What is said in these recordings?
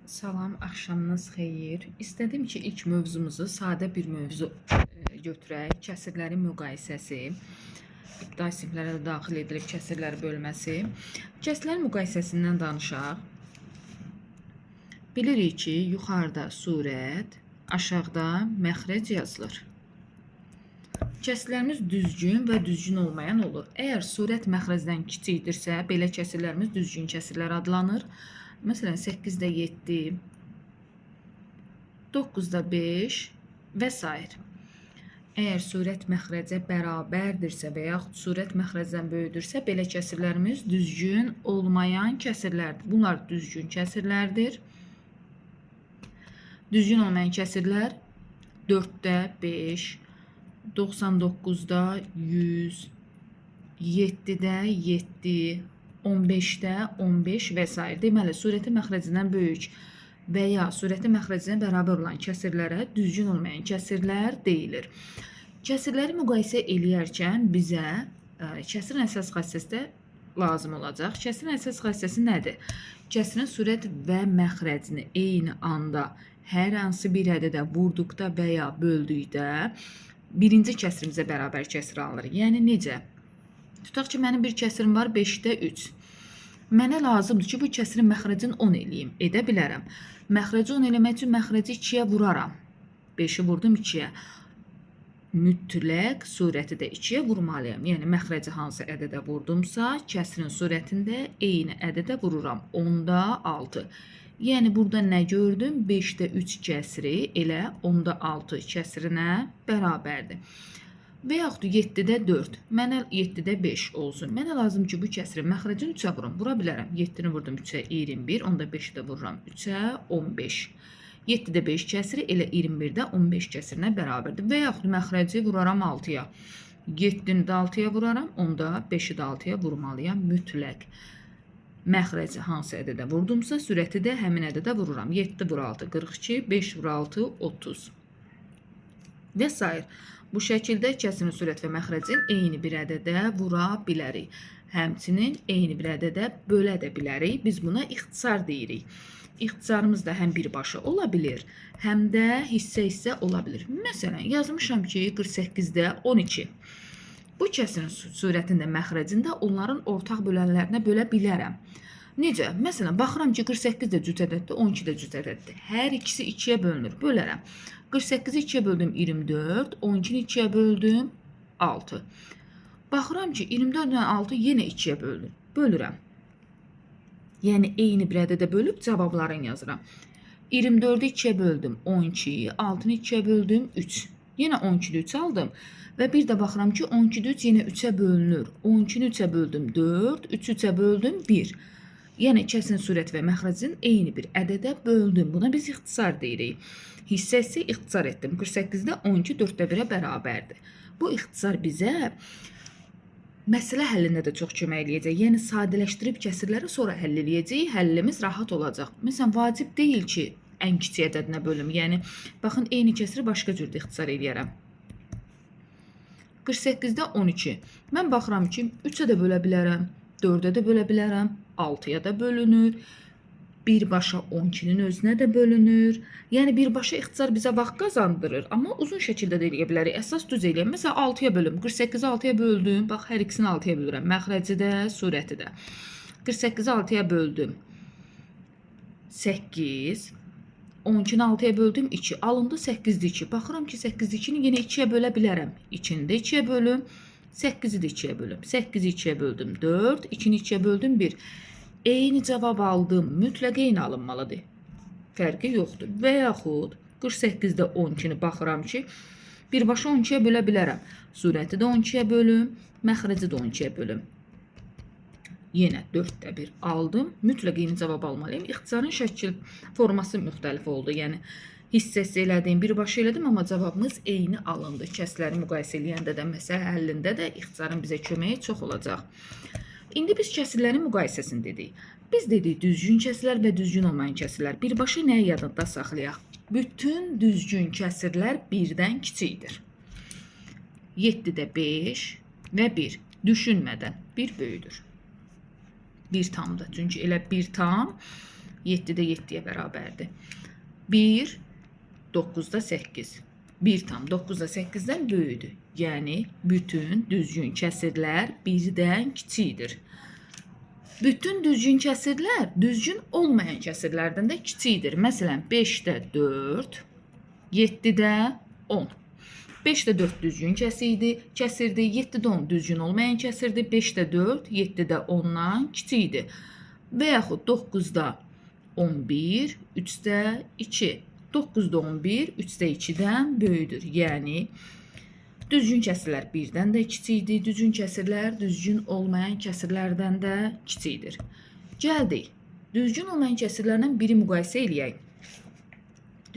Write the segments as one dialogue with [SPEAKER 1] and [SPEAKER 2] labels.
[SPEAKER 1] Salam, axşamınız xeyir. İstədim ki, ilk mövzumuzu sadə bir mövzu götürək. Kəsirlərin müqayisəsi. İbtidai siniflərə də daxil edilib kəsirlər bölməsi. Kəsirlərin müqayisəsindən danışaq. Bilirik ki, yuxarıda surət, aşağıda məxrəc yazılır. Kəsirlərimiz düzgün və düzgün olmayan olur. Əgər surət məxrəcdən kiçikdirsə, belə kəsirlərimiz düzgün kəsirlər adlanır. Məsələn, 8-də 7, 9-da 5 və s. Əgər surət məxrəcə bərabərdirsə və yaxud surət məxrəcdən böyüdürsə, belə kəsirlərimiz düzgün olmayan kəsirlərdir. Bunlar düzgün kəsirlərdir. Düzgün olmayan kəsirlər 4-də 5, 99-da 100, 7-də 7, 15-də 15 və s. Deməli, surəti məxrəcindən böyük və ya surəti məxrəcinə bərabər olan kəsirlərə düzgün olmayan kəsirlər deyilir. Kəsirləri müqayisə eləyərkən bizə kəsirin əsas xassəsi də lazım olacaq. Kəsirin əsas xassəsi nədir? Kəsirin surət və məxrəcini eyni anda hər hansı bir ədədə vurduqda və ya böldükdə birinci kəsirimizə bərabər kəsir alınır. Yəni necə? Tutaq ki, mənim bir kəsirim var 5-də 3. Mənə lazımdır ki, bu kəsirin məxrəcini 10 eləyim. Edə bilərəm. Məxrəci 10 eləmək üçün məxrəci 2-yə vuraram. 5-i vurdum 2-yə. Mütləq surəti də 2-yə vurmalıyam. Yəni, məxrəci hansı ədədə vurdumsa, kəsirin surətində eyni ədədə vururam. 10-da 6. Yəni, burada nə gördüm? 5-də 3 kəsiri elə 10-da 6 kəsirinə bərabərdir. Və yaxud 7-də 4, mənə 7-də 5 olsun. Mənə lazım ki, bu kəsirin məxrəcini 3-ə vurum. Vura bilərəm. 7-ni vurdum 3-ə 21, onda 5-i də vururam 3-ə 15. 7-də 5 kəsiri elə 21-də 15 kəsirinə bərabərdir. Və yaxud məxrəci vuraram 6-ya. 7-ni də 6-ya vuraram, onda 5-i də 6-ya vurmalıyam mütləq. Məxrəci hansı ədədə vurdumsa, sürəti də həmin ədədə vururam. 7 vur 6, 42, 5 vur 6, 30. Və s. Bu şəkildə kəsirin surət və məxrəcin eyni bir ədədə vura bilərik. Həmçinin eyni bir ədədə bölə də bilərik. Biz buna ixtisar deyirik. İxtisarımız da həm birbaşa ola bilir, həm də hissə-hissə ola bilir. Məsələn, yazmışam ki, 48-də 12. Bu kəsirin surətində, məxrəcində onların ortaq bölənlərinə bölə bilərəm. Necə? Məsələn, baxıram ki, 48 də cüt ədəddir, 12 də cüt ədəddir. Hər ikisi 2-yə bölünür, bölərəm. 48-i 2-yə böldüm 24, 12-ni 2-yə böldüm 6. Baxıram ki, 24-dən 6 yenə 2-yə bölünür, bölürəm. Yəni, eyni bir ədədə bölüb cavablarını yazıram. 24-ü 2-yə böldüm 12, 6-nı 2-yə böldüm 3. Yenə 12-ni 3 aldım. Və bir də baxıram ki, 12-ni 3 yenə 3-ə bölünür. 12-ni 3-ə böldüm 4, 3-ü 3-ə böldüm 1. Yəni, kəsin surət və məxrəcin eyni bir ədədə böldüm. Buna biz ixtisar deyirik. Hissəsi ixtisar etdim. 48-də 12 4-də 1-ə bərabərdir. Bu ixtisar bizə məsələ həllində də çox kömək eləyəcək. Yəni, sadələşdirib kəsirləri sonra həll eləyəcək. Həllimiz rahat olacaq. Məsələn, vacib deyil ki, ən kiçik ədədinə bölüm. Yəni, baxın, eyni kəsiri başqa cürdə ixtisar eləyərəm. 48-də 12. Mən baxıram ki, 3-ə də bölə bilərəm, 4-ə də bölə bilərəm, 6-ya da bölünür. Birbaşa 12-nin özünə də bölünür. Yəni, birbaşa ixtisar bizə vaxt qazandırır. Amma uzun şəkildə də eləyə bilərik. Əsas düz eləyəm. Məsələn, 6-ya bölüm. 48-i 6-ya böldüm. Bax, hər ikisini 6-ya bölürəm. Məxrəci də, surəti də. 48-i 6-ya böldüm. 8. 12-ni 6-ya böldüm 2. Alındı 8-də 2. Baxıram ki, 8-də 2-ni yenə 2-yə bölə bilərəm. 2-ni də 2-yə bölüm. 8-i də 2-yə bölüm. 8-i 2-yə böldüm 4. 2-ni 2-yə böldüm 1. Eyni cavab aldım. Mütləq eyni alınmalıdır. Fərqi yoxdur. Və yaxud 48-də 12-ni baxıram ki, birbaşa 12-yə bölə bilərəm. Surəti də 12-yə bölüm, məxrəci də 12-yə bölüm. Yenə 4-də 1 aldım. Mütləq eyni cavab almalıyım. İxtisarın şəkil forması müxtəlif oldu. Yəni, hissəsi elədim, birbaşa elədim, amma cavabımız eyni alındı. Kəsləri müqayisə eləyəndə də, məsələ həllində də ixtisarın bizə köməyi çox olacaq. İndi biz kəsirlərin müqayisəsini dedik. Biz dedik düzgün kəsirlər və düzgün olmayan kəsirlər. Birbaşa nəyi yadında saxlayaq? Bütün düzgün kəsirlər 1-dən kiçikdir. 7-də 5 və 1. Düşünmədən 1 böyüdür. 1 tamdır. Çünki elə 1 tam 7-də 7-yə bərabərdir. 1, 9-da 8. 1 tam 9-da 8-dən böyükdür. Yəni, bütün düzgün kəsirlər 1-dən kiçikdir. Bütün düzgün kəsirlər düzgün olmayan kəsirlərdən də kiçikdir. Məsələn, 5-də 4, 7-də 10. 5-də 4 düzgün kəsirdir. 7-də 10 düzgün olmayan kəsirdir. 5-də 4, 7-də 10-dan kiçikdir. Və yaxud 9-da 11, 3-də 2. 9-da 11, 3-də 2-dən böyükdür. Yəni, düzgün kəsirlər 1-dən də kiçikdir. Düzgün kəsirlər düzgün olmayan kəsirlərdən də kiçikdir. Gəldik. Düzgün olmayan kəsirlərlə biri müqayisə eləyək.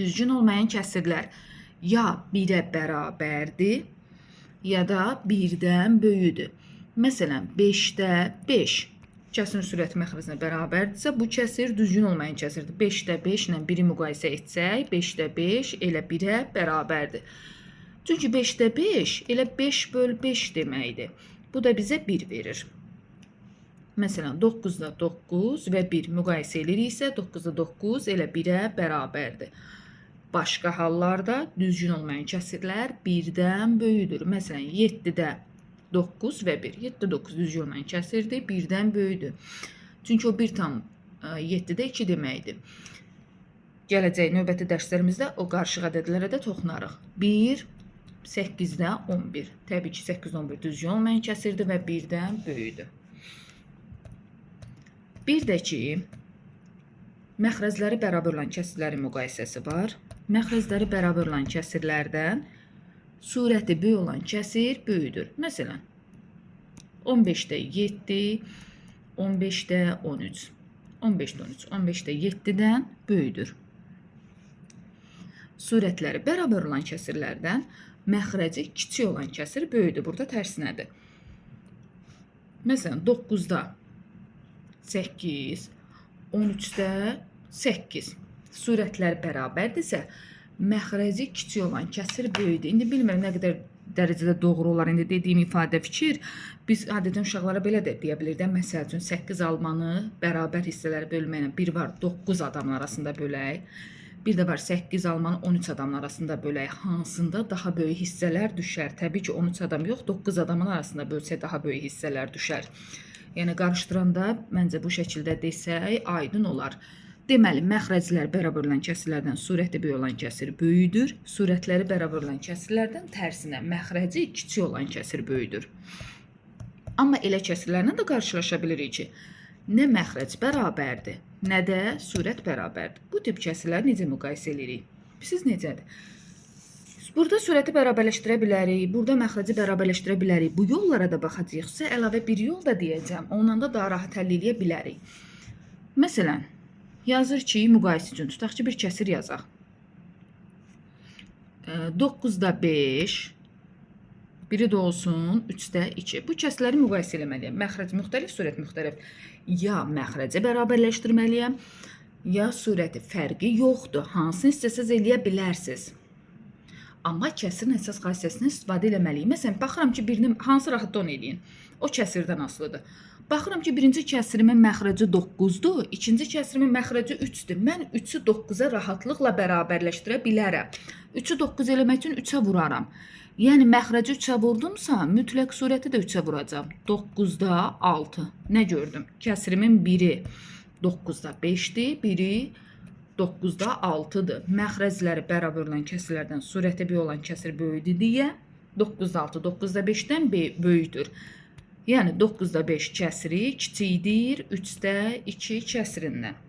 [SPEAKER 1] Düzgün olmayan kəsirlər ya 1-ə bərabərdir, ya da 1-dən böyükdür. Məsələn, 5-də 5 kəsirin sürəti məxrəcinə bərabərdirsə, bu kəsir düzgün olmayan kəsirdir. 5-də 5 ilə 1-i müqayisə etsək, 5-də 5 elə 1-ə bərabərdir. Çünki 5-də 5 elə 5/5 deməkdir. Bu da bizə 1 verir. Məsələn, 9-da 9 və 1 müqayisə ediriksə, 9-da 9 elə 1-ə bərabərdir. Başqa hallarda düzgün olmayan kəsirlər 1-dən böyükdür. Məsələn, 7-də 9 və 1. 7-də 9 düzgün olmayan kəsirdir, 1-dən böyükdür. Çünki o 1 tam 7-də 2 deməkdir. Gələcək növbəti dərslərimizdə o qarışıq ədədlərə də toxunarıq. 1, 8-də 11. Təbii ki, 8-də 11 düzgün olmayan kəsirdir və 1-dən böyükdür. Bir də ki, məxrəcləri bərabər olan kəsirlərin müqayisəsi var. Məxrəcləri bərabər olan kəsirlərdən surəti böyük olan kəsir böyükdür. Məsələn, 15-də 7, 15-də 13. 15-də 13, 15-də 7-dən böyükdür. Surətləri bərabər olan kəsirlərdən məxrəci kiçik olan kəsir böyükdür. Burada tərsinədir. Məsələn, 9-da 8, 13-də 8. Surətlər bərabərdirsə, məxrəci kiçik olan kəsir böyükdür. İndi bilmirəm nə qədər dərəcədə doğru olar. İndi dediyim ifadə fikir. Biz adətən uşaqlara belə də deyə bilirdik. Məsəl üçün 8 almanı bərabər hissələrə bölməklə bir var 9 adamın arasında bölək. Bir də var 8 almanı 13 adamın arasında bölək. Hansında daha böyük hissələr düşər? Təbii ki, 13 adam yox, 9 adamın arasında bölsək daha böyük hissələr düşər. Yəni, qarışdıranda məncə bu şəkildə desək, aydın olar. Deməli, məxrəclər bərabər olan kəsirlərdən surəti böyük olan kəsir böyükdür. Surətləri bərabər olan kəsirlərdən tərsinə məxrəci kiçik olan kəsir böyükdür. Amma elə kəsirlərlə də qarşılaşa bilirik ki, nə məxrəc bərabərdir, nə də surət bərabərdir. Bu tip kəsirləri necə müqayisə edirik? Siz necədir? Burada surəti bərabərləşdirə bilərik, burada məxrəci bərabərləşdirə bilərik. Bu yollara da baxacaqsa, əlavə bir yol da deyəcəm. Ondan da daha rahat həll edə bilərik. Məsələn, yazır ki, müqayisə üçün tutaq ki, bir kəsir yazaq. 9-da 5, biri də olsun 3-də 2. Bu kəsirləri müqayisə eləməliyəm. Məxrəc müxtəlif, surət müxtəlif. Ya məxrəci bərabərləşdirməliyəm, ya surəti fərqi yoxdur. Hansını istəsəz eləyə bilərsiniz. Amma kəsirin əsas xassəsindən istifadə eləməliyik. Məsələn, baxıram ki, birinin hansı rahatda onu eləyin. O kəsirdən asılıdır. Baxıram ki, birinci kəsirimin məxrəci 9-dur, ikinci kəsirimin məxrəci 3-dür. Mən 3-ü 9-a rahatlıqla bərabərləşdirə bilərəm. 3-ü 9 eləmək üçün 3-ə vuraram. Yəni, məxrəci 3-ə vurdumsa, mütləq surəti də 3-ə vuracam. 9-da 6. Nə gördüm? Kəsirimin biri 9-da 5-dir, biri 9-da 6-dır. Məxrəcləri bərabər olan kəsirlərdən surəti böyük olan kəsir böyükdür deyə 9-da 6, 9-da 5-dən böyükdür. Yəni 9-da 5 kəsiri kiçikdir 3-də 2 kəsirindən.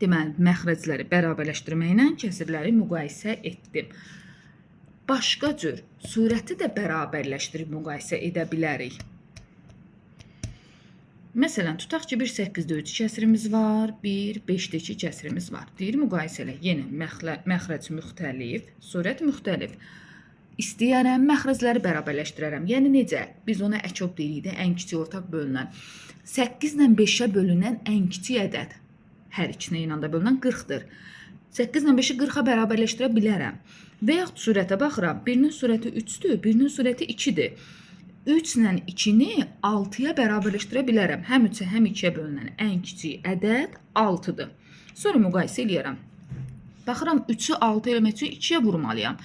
[SPEAKER 1] Deməli, məxrəcləri bərabərləşdirməklə kəsirləri müqayisə etdim. Başqa cür surəti də bərabərləşdirib müqayisə edə bilərik. Məsələn, tutaq ki, bir 8-də 3 kəsirimiz var, bir 5-də 2 kəsirimiz var. Deyir, müqayisə elə. Yenə məxrəc müxtəlif, surət müxtəlif. İstəyərəm, məxrəcləri bərabərləşdirərəm. Yəni necə? Biz ona əkob deyirik də, ən kiçik ortaq bölünən. 8 ilə 5-ə bölünən ən kiçik ədəd. Hər ikinə ilə də bölünən 40-dır. 8 ilə 5-i 40-a bərabərləşdirə bilərəm. Və yaxud surətə baxıram. Birinin surəti 3-dür, birinin surəti 2-dir. 3 ilə 2-ni 6-ya bərabərləşdirə bilərəm. Həm 3-ə, həm 2-yə bölünən ən kiçik ədəd 6-dır. Sonra müqayisə eləyərəm. Baxıram 3-ü 6 eləmək üçün 2-yə vurmalıyam.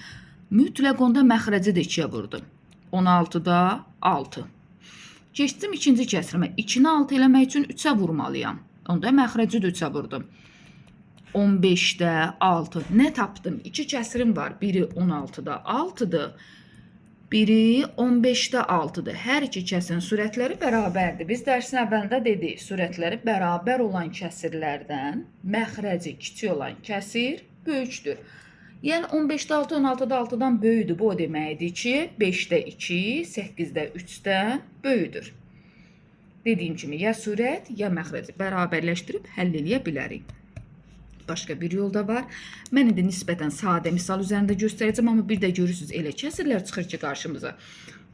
[SPEAKER 1] Mütləq onda məxrəci də 2-yə vurdum. 16-da 6. Keçdim ikinci kəsrimə. 2-ni 6 eləmək üçün 3-ə vurmalıyam. Onda məxrəci də 3-ə vurdum. 15-də 6. Nə tapdım? 2 kəsirim var. Biri 16-da 6-dır. Biri 15-də 6-dır. Hər iki kəsirin sürətləri bərabərdir. Biz dərsin əvvəlində dedik, sürətləri bərabər olan kəsirlərdən məxrəci kiçik olan kəsir böyükdür. Yəni 15-də 6, 16-da 6-dan böyükdür. Bu o deməkdir ki, 5-də 2, 8-də 3-dən böyükdür. Dediyim kimi, ya sürət, ya məxrəci bərabərləşdirib həll eləyə bilərik. Başqa bir yol da var. Mən indi nisbətən sadə misal üzərində göstərəcəm, amma bir də görürsünüz elə kəsirlər çıxır ki qarşımıza.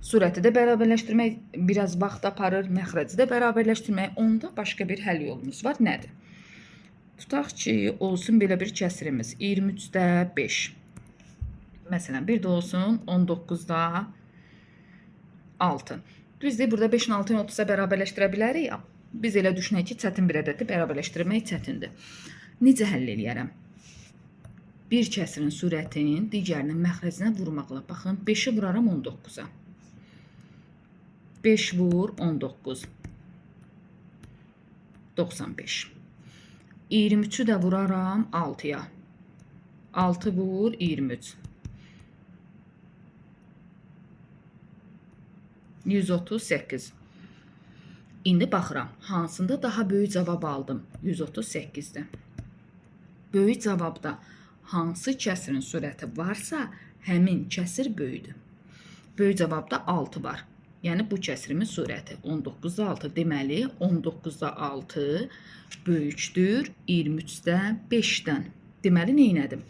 [SPEAKER 1] Sürəti də bərabərləşdirmək biraz vaxt aparır, məxrəci də bərabərləşdirmək. Onda başqa bir həll yolumuz var. Nədir? Tutaq ki, olsun belə bir kəsirimiz 23-də 5. Məsələn, bir də olsun 19-da 6. Düzdür, burada 5-in 6-nı 30-a bərabərləşdirə bilərik. Biz elə düşünək ki, çətin bir ədədi bərabərləşdirmək çətindir. Necə həll eləyərəm? Bir kəsirin sürətinin digərinin məxrəcinə vurmaqla. Baxın, 5-i vuraram 19-a. 5 vur 19. 95. 23-ü də vuraram 6-ya. 6 vur 23. 138. İndi baxıram, hansında daha böyük cavab aldım? 138-də. Böyük cavabda hansı kəsirin sürəti varsa, həmin kəsir böyükdür. Böyük cavabda 6 var. Yəni bu kəsirimin sürəti 19-da 6. Deməli 19-da 6 böyükdür 23-də 5-dən. Deməli neynədim?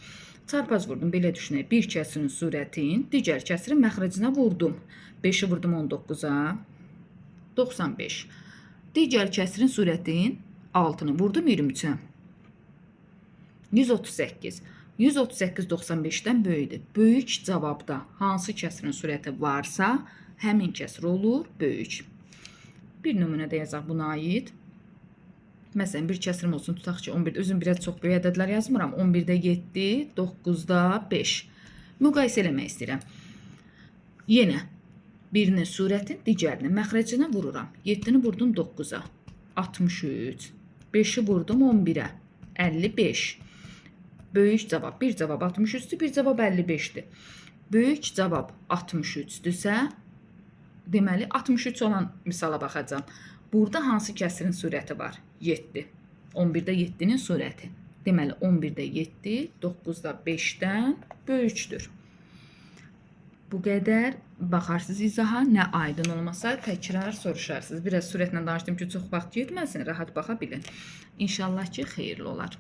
[SPEAKER 1] Çarpaz vurdum, belə düşünək. Bir kəsirin sürətin digər kəsirin məxrəcinə vurdum. 5-i vurdum 19-a 95. Digər kəsirin sürətin 6-nı vurdum 23-ə. 138. 138 95-dən böyükdür. Böyük cavabda hansı kəsirin sürəti varsa, həmin kəsir olur böyük. Bir nümunə də yazaq buna aid. Məsələn, bir kəsirim olsun, tutaq ki, 11-də. Özüm biraz çox böyük ədədlər yazmıram. 11-də 7, 9-da 5. Müqayisə eləmək istəyirəm. Yenə birinin sürətin digərinin məxrəcinə vururam. 7-ni vurdum 9-a. 63. 5-i vurdum 11-ə. 55. Böyük cavab, bir cavab 63-dür, bir cavab 55-dir. Böyük cavab 63-dürsə, deməli 63 olan misala baxacağım. Burada hansı kəsirin sürəti var? 7. 11-də 7-nin sürəti. Deməli 11-də 7, 9-da 5-dən böyükdür. Bu qədər. Baxarsınız izaha, nə aydın olmasa təkrar soruşarsınız. Biraz sürətlə danışdım ki, çox vaxt getməsin, rahat baxa bilin. İnşallah ki, xeyirli olar.